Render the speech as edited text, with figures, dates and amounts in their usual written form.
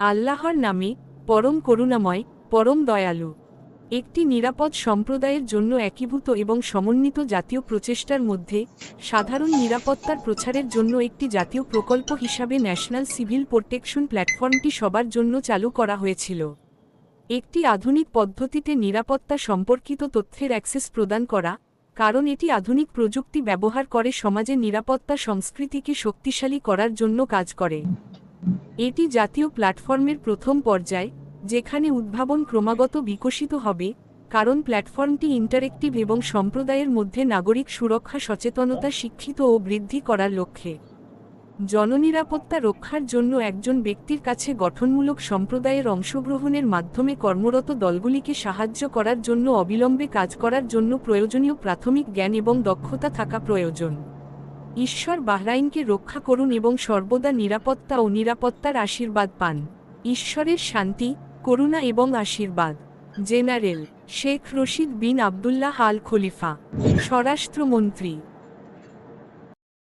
আল্লাহর নামে, পরম করুণাময়, পরম দয়ালু। একটি নিরাপদ সম্প্রদায়ের জন্য একীভূত এবং সমন্বিত জাতীয় প্রচেষ্টার মধ্যে সাধারণ নিরাপত্তার প্রচারের জন্য একটি জাতীয় প্রকল্প হিসাবে ন্যাশনাল সিভিল প্রোটেকশন প্ল্যাটফর্মটি সবার জন্য চালু করা হয়েছিল। একটি আধুনিক পদ্ধতিতে নিরাপত্তা সম্পর্কিত তথ্যের অ্যাক্সেস প্রদান করা, কারণ এটি আধুনিক প্রযুক্তি ব্যবহার করে সমাজে নিরাপত্তা সংস্কৃতিকে শক্তিশালী করার জন্য কাজ করে। এটি জাতীয় প্ল্যাটফর্মের প্রথম পর্যায়, যেখানে উদ্ভাবন ক্রমাগত বিকশিত হবে, কারণ প্ল্যাটফর্মটি ইন্টারেক্টিভ এবং সম্প্রদায়ের মধ্যে নাগরিক সুরক্ষা সচেতনতা শিক্ষিত ও বৃদ্ধি করার লক্ষ্যে জননিরাপত্তা রক্ষার জন্য একজন ব্যক্তির কাছে গঠনমূলক সম্প্রদায়ের অংশগ্রহণের মাধ্যমে কর্মরত দলগুলিকে সাহায্য করার জন্য অবিলম্বে কাজ করার জন্য প্রয়োজনীয় প্রাথমিক জ্ঞান এবং দক্ষতা থাকা প্রয়োজন। ঈশ্বর বাহরাইনকে রক্ষা করুন এবং সর্বদা নিরাপত্তা ও নিরাপত্তার আশীর্বাদ পান। ঈশ্বরের শান্তি, করুণা এবং আশীর্বাদ। জেনারেল শেখ রশিদ বিন আবদুল্লাহ আল খলিফা, স্বরাষ্ট্রমন্ত্রী।